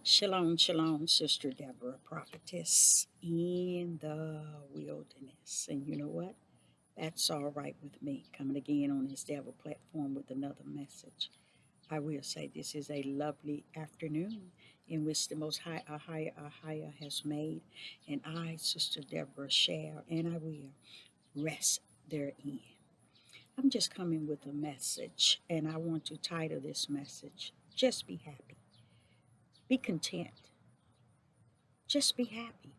Shalom, shalom, Sister Deborah, prophetess in the wilderness. And you know what? That's all right with me. Coming again on this devil platform with another message. I will say this is a lovely afternoon in which the Most High Ahayah has made, and I, Sister Deborah, shall and I will rest therein. I'm just coming with a message, and I want to title this message, Just Be Happy. Be content. Just be happy.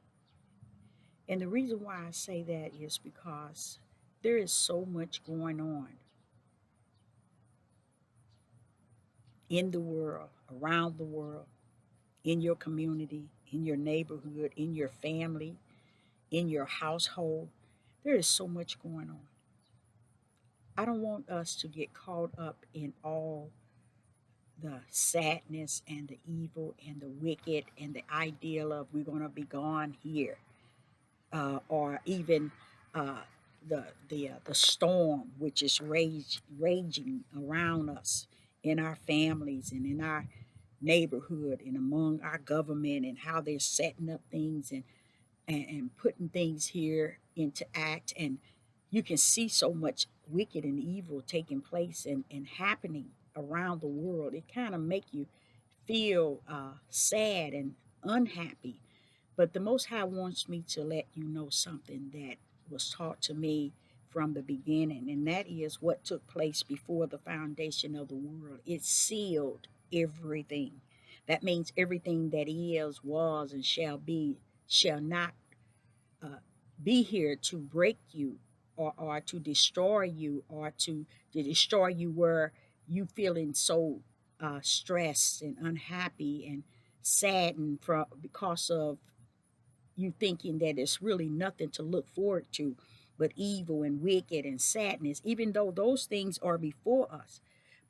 And the reason why I say that is because there is so much going on in the world, around the world, in your community, in your neighborhood, in your family, in your household. There is so much going on. I don't want us to get caught up in all the sadness and the evil and the wicked and the ideal of we're going to be gone here, or even uh, the storm which is raging around us in our families and in our neighborhood and among our government, and how they're setting up things and putting things here into act. And you can see so much wicked and evil taking place and happening around the world. It kind of make you feel sad and unhappy. But the Most High wants me to let you know something that was taught to me from the beginning, and that is what took place before the foundation of the world. It sealed everything. That means everything that is, was, and shall be shall not uh, be here to break you, or to destroy you, or to destroy you where you feeling so stressed and unhappy and saddened from because of you thinking that it's really nothing to look forward to but evil and wicked and sadness, even though those things are before us.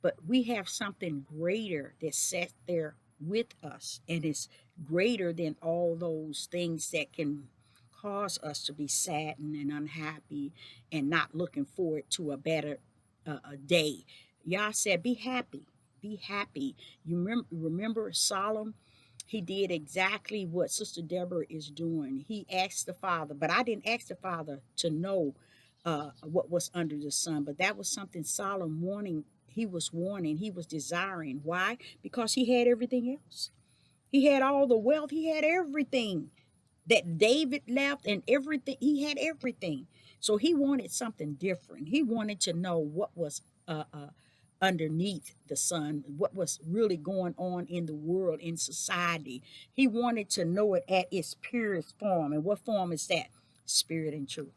But we have something greater that's set there with us, and it's greater than all those things that can cause us to be saddened and unhappy and not looking forward to a better a day. Yah said, be happy, be happy. You remember Solomon? He did exactly what Sister Deborah is doing. He asked the Father, but I didn't ask the Father to know what was under the sun. But that was something Solomon warning. He was warning. He was desiring. Why? Because he had everything else. He had all the wealth. He had everything that David left, and everything. He had everything. So he wanted something different. He wanted to know what was underneath the sun, what was really going on in the world, in society. He wanted to know it at its purest form. And what form is that? Spirit and truth.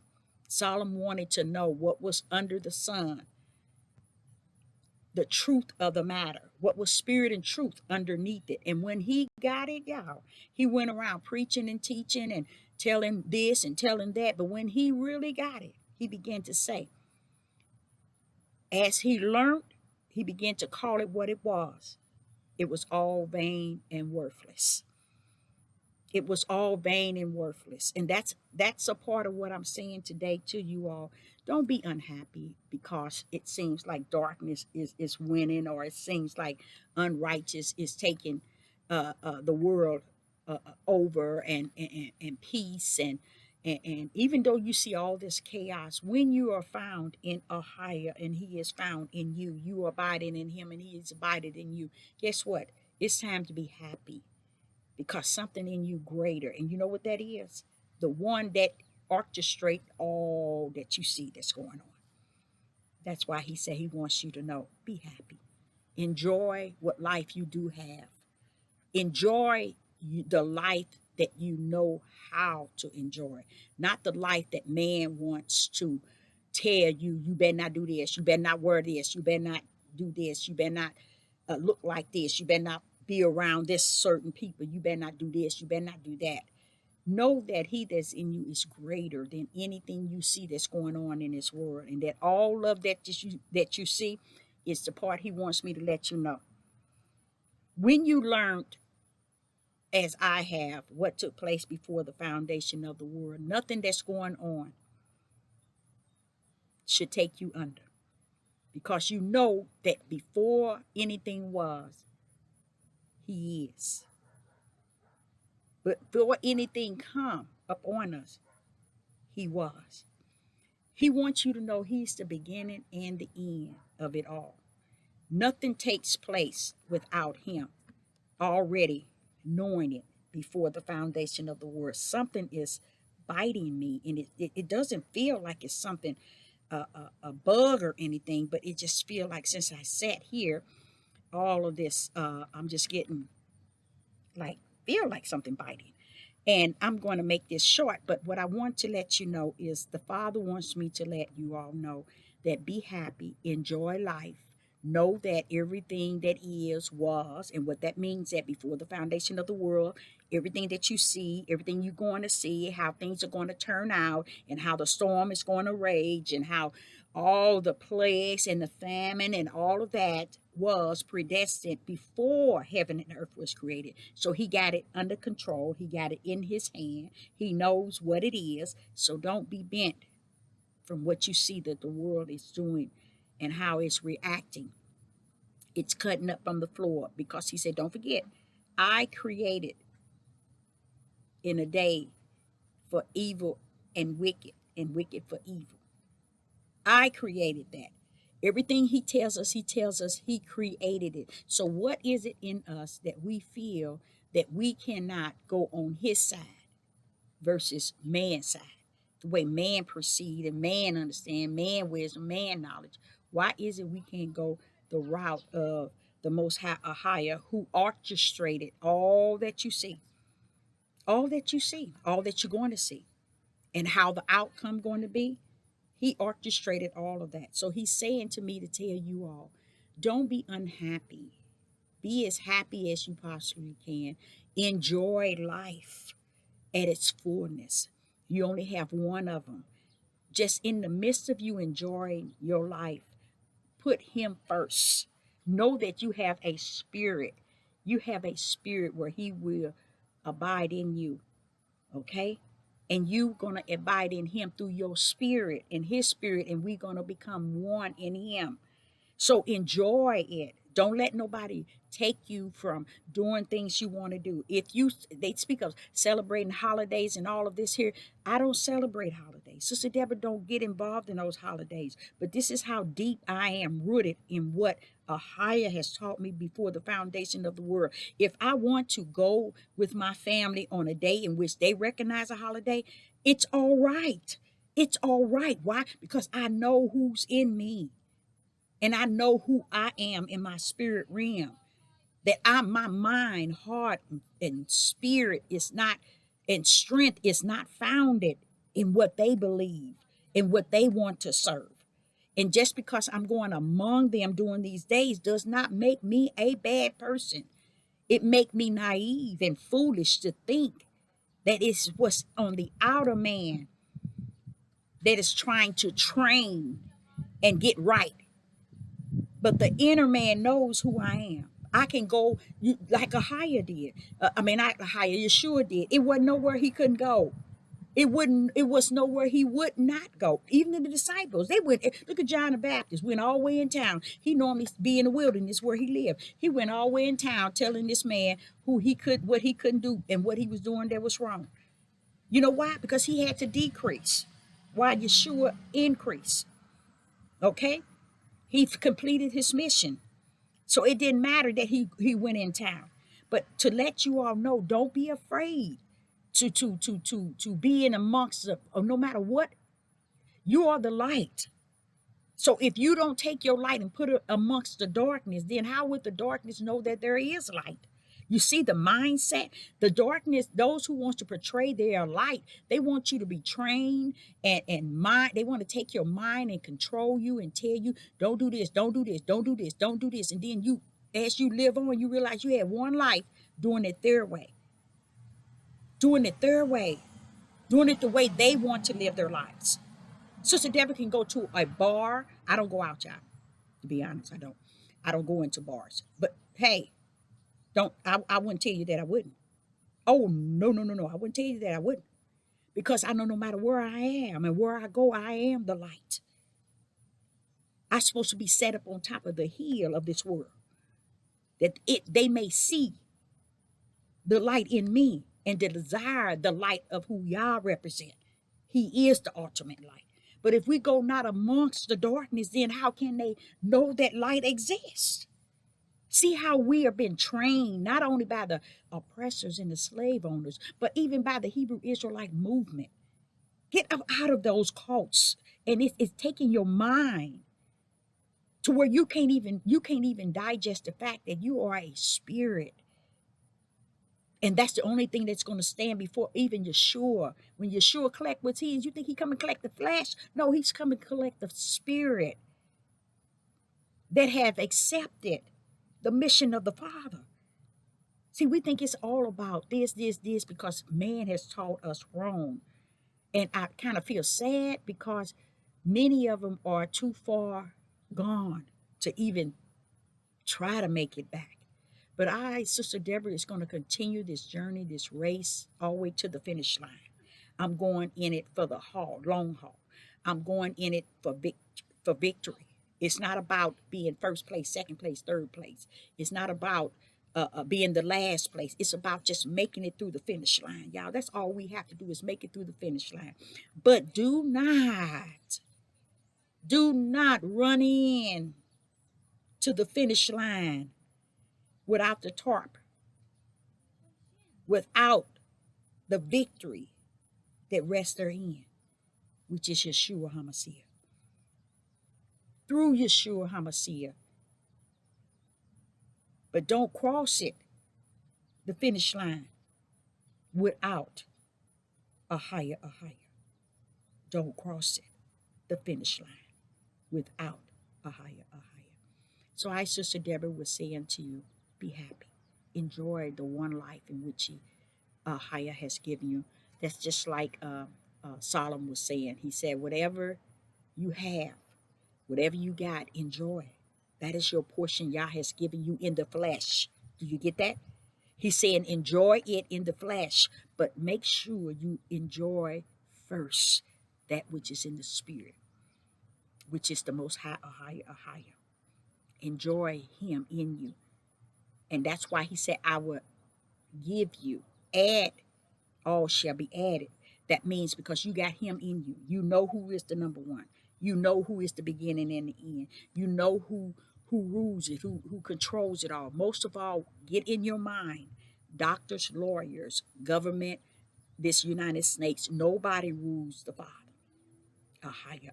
Solomon wanted to know what was under the sun, the truth of the matter, what was spirit and truth underneath it. And when he got it, y'all, he went around preaching and teaching and telling this and telling that. But when he really got it, he began to say, as he learned, he began to call it what it was. It was all vain and worthless. It was all vain and worthless. And that's a part of what I'm saying today to you all. Don't be unhappy because it seems like darkness is winning, or it seems like unrighteous is taking the world over, and peace and even though you see all this chaos, when you are found in Ahayah and he is found in you, you are abiding in him and he is abiding in you. Guess what? It's time to be happy because something in you greater. And you know what that is? The one that orchestrate all that you see that's going on. That's why he said he wants you to know, be happy. Enjoy what life you do have. Enjoy the life that you know how to enjoy, not the life that man wants to tell you, you better not do this, you better not wear this, you better not do this, you better not look like this, you better not be around this certain people, you better not do this, you better not do that. Know that he that's in you is greater than anything you see that's going on in this world, and that all of that you see is the part he wants me to let you know. When you learned, as I have, what took place before the foundation of the world, nothing that's going on should take you under, because you know that before anything was, he is. But before anything come upon us, he was. He wants you to know he's the beginning and the end of it all. Nothing takes place without him already knowing it before the foundation of the world. Something is biting me, and it doesn't feel like it's something, a bug or anything, but it just feel like since I sat here, all of this, I'm just getting like, feel like something biting. And I'm going to make this short, but what I want to let you know is the Father wants me to let you all know that be happy, enjoy life, know that everything that is was, and what that means that before the foundation of the world, everything that you see, everything you're going to see, how things are going to turn out, and how the storm is going to rage, and how all the plagues and the famine and all of that was predestined before heaven and earth was created. So he got it under control. He got it in his hand. He knows what it is. So don't be bent from what you see that the world is doing and how it's reacting. It's cutting up from the floor because he said, don't forget, I created in a day for evil and wicked for evil. I created that. Everything he tells us he created it. So what is it in us that we feel that we cannot go on his side versus man's side? The way man perceive and man understand, man wisdom, man knowledge. Why is it we can't go the route of the Most High Ahayah, who orchestrated all that you see, all that you're going to see, and how the outcome going to be? He orchestrated all of that. So he's saying to me to tell you all, don't be unhappy. Be as happy as you possibly can. Enjoy life at its fullness. You only have one of them. Just in the midst of you enjoying your life, put him first. Know that you have a spirit. You have a spirit where he will abide in you. Okay? And you gonna abide in him through your spirit and his spirit, and we gonna become one in him. So enjoy it. Don't let nobody take you from doing things you want to do. If you, they speak of celebrating holidays and all of this here, I don't celebrate holidays. Sister Deborah don't get involved in those holidays. But this is how deep I am rooted in what Ahayah has taught me before the foundation of the world. If I want to go with my family on a day in which they recognize a holiday, it's all right. It's all right. Why? Because I know who's in me. And I know who I am in my spirit realm. That my mind, heart, and spirit is not, and strength is not founded in what they believe, in what they want to serve. And just because I'm going among them during these days does not make me a bad person. It make me naive and foolish to think that it's what's on the outer man that is trying to train and get right. But the inner man knows who I am. I can go like Ahayah did. Not Ahayah, Yeshua did. It wasn't nowhere he couldn't go. It was nowhere he would not go. Even the disciples, they went. Look at John the Baptist, went all the way in town. He normally be in the wilderness where he lived. He went all the way in town telling this man what he couldn't do and what he was doing that was wrong. You know why? Because he had to decrease while Yeshua increased. Okay? He completed his mission. So it didn't matter that he went in town. But to let you all know, don't be afraid to be in amongst the, or no matter what, you are the light. So if you don't take your light and put it amongst the darkness, then how would the darkness know that there is light? You see the mindset, the darkness, those who want to portray their light, they want you to be trained and mind, they want to take your mind and control you and tell you, don't do this, don't do this, don't do this, don't do this. And then you, as you live on, you realize you had one life doing it their way, doing it their way, doing it the way they want to live their lives. Sister Deborah can go to a bar. I don't go out, y'all. To be honest, I don't. I don't go into bars. But hey, don't I wouldn't tell you that I wouldn't. Oh no, no, no, no. I wouldn't tell you that I wouldn't. Because I know no matter where I am and where I go, I am the light. I'm supposed to be set up on top of the hill of this world. That they may see the light in me and to desire the light of who Yah represent. He is the ultimate light. But if we go not amongst the darkness, then how can they know that light exists? See how we have been trained not only by the oppressors and the slave owners, but even by the Hebrew Israelite movement. Get up out of those cults, and it's taking your mind to where you can't even digest the fact that you are a spirit. And that's the only thing that's going to stand before even Yeshua. When Yeshua collect what's his, you think he come and collect the flesh? No, he's coming to collect the spirit that have accepted the mission of the Father. See, we think it's all about this, because man has taught us wrong. And I kind of feel sad because many of them are too far gone to even try to make it back. But Sister Deborah, is going to continue this journey, this race, all the way to the finish line. I'm going in it for the long haul. I'm going in it for victory. It's not about being first place, second place, third place. It's not about being the last place. It's about just making it through the finish line, y'all. That's all we have to do is make it through the finish line. But do not run in to the finish line without the tarp, without the victory that rests therein, which is Yeshua HaMashiach. Through Yeshua HaMashiach. But don't cross it, the finish line, without Ahayah. Don't cross it, the finish line, without Ahayah. So Sister Deborah, was saying to you, be happy. Enjoy the one life in which Ahayah has given you. That's just like Solomon was saying. He said, whatever you have, whatever you got, enjoy. That is your portion Yah has given you in the flesh. Do you get that? He's saying enjoy it in the flesh, but make sure you enjoy first that which is in the spirit, which is the most high, Ahayah. Enjoy him in you. And that's why he said, I will give you, add, all shall be added. That means because you got him in you. You know who is the number one. You know who is the beginning and the end. You know who rules it, who controls it all. Most of all, get in your mind, doctors, lawyers, government, this United States, nobody rules the Father. Ahayah.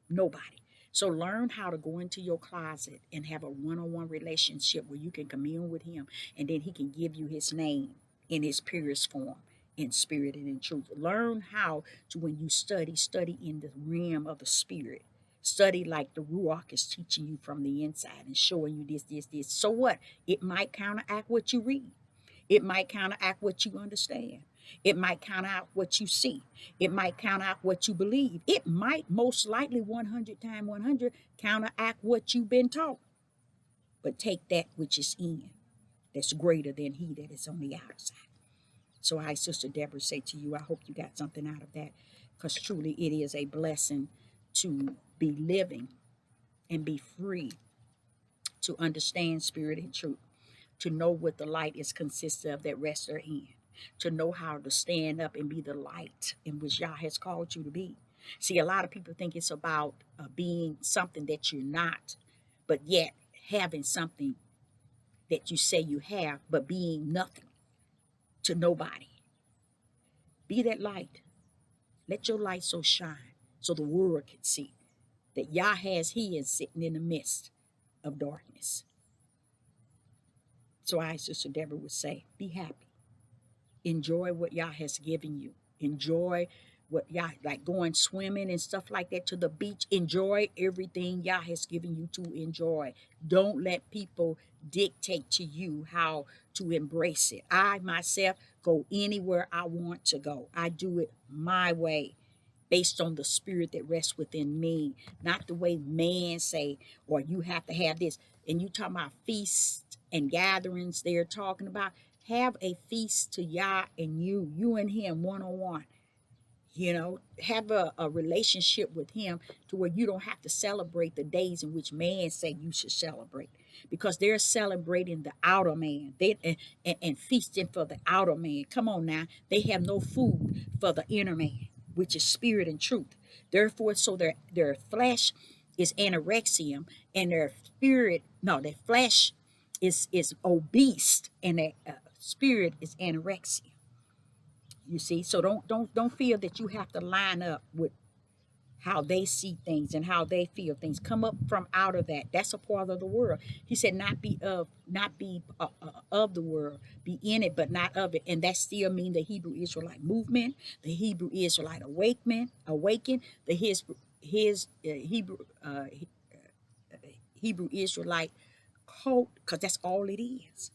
Nobody. So learn how to go into your closet and have a one-on-one relationship where you can commune with him, and then he can give you his name in his purest form, in spirit and in truth. Learn how to, when you study in the realm of the spirit. Study like the Ruach is teaching you from the inside and showing you this. So what? It might counteract what you read. It might counteract what you understand. It might counteract what you see. It might counteract what you believe. It might most likely 100 times 100 counteract what you've been taught. But take that which is in, that's greater than he that is on the outside. So Sister Deborah, say to you, I hope you got something out of that, because truly it is a blessing to be living and be free, to understand spirit and truth, to know what the light is consisted of that rests therein, to know how to stand up and be the light in which Yah has called you to be. See, a lot of people think it's about being something that you're not, but yet having something that you say you have, but being nothing to nobody. Be that light. Let your light so shine so the world can see that Yah has his sitting in the midst of darkness. So Sister Deborah, would say, be happy. Enjoy what Yah has given you. Enjoy what Yah, like going swimming and stuff like that, to the beach. Enjoy everything Yah has given you to enjoy. Don't let people dictate to you how to embrace it. I myself go anywhere I want to go. I do it my way, based on the spirit that rests within me, not the way man say, or you have to have this. And you talking about feasts and gatherings, they're talking about, have a feast to Yah and you and him one-on-one. Have a relationship with him to where you don't have to celebrate the days in which man say you should celebrate. because they're celebrating the outer man. And feasting for the outer man. Come on now. They have no food for the inner man, which is spirit and truth. Therefore, so their flesh is anorexium, and their spirit, no, their flesh is obese, and their spirit is anorexia. You see, so don't feel that you have to line up with how they see things and how they feel things. Come up from out of that. That's a part of the world. He said, not be of the world, be in it, but not of it. And that still mean the Hebrew Israelite movement, the Hebrew Israelite awaken, the his Hebrew Israelite cult, because that's all it is.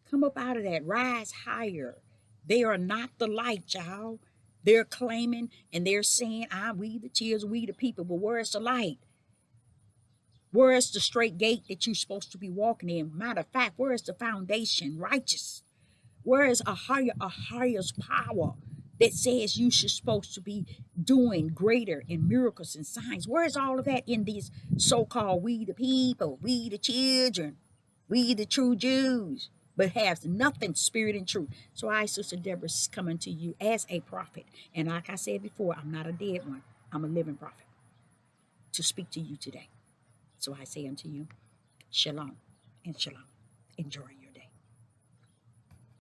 Come up out of that. Rise higher. They are not the light, y'all. They're claiming and they're saying, we the children, we the people. But where's the light? Where is the straight gate that you're supposed to be walking in? Matter of fact, where is the foundation? Righteous. Where is Ahayah's power that says you should supposed to be doing greater in miracles and signs? Where is all of that in these so-called we the people, we the children, we the true Jews, but has nothing spirit and truth? So I, Sister Deborah, is coming to you as a prophet. And like I said before, I'm not a dead one. I'm a living prophet to speak to you today. So I say unto you, shalom and shalom. Enjoy you.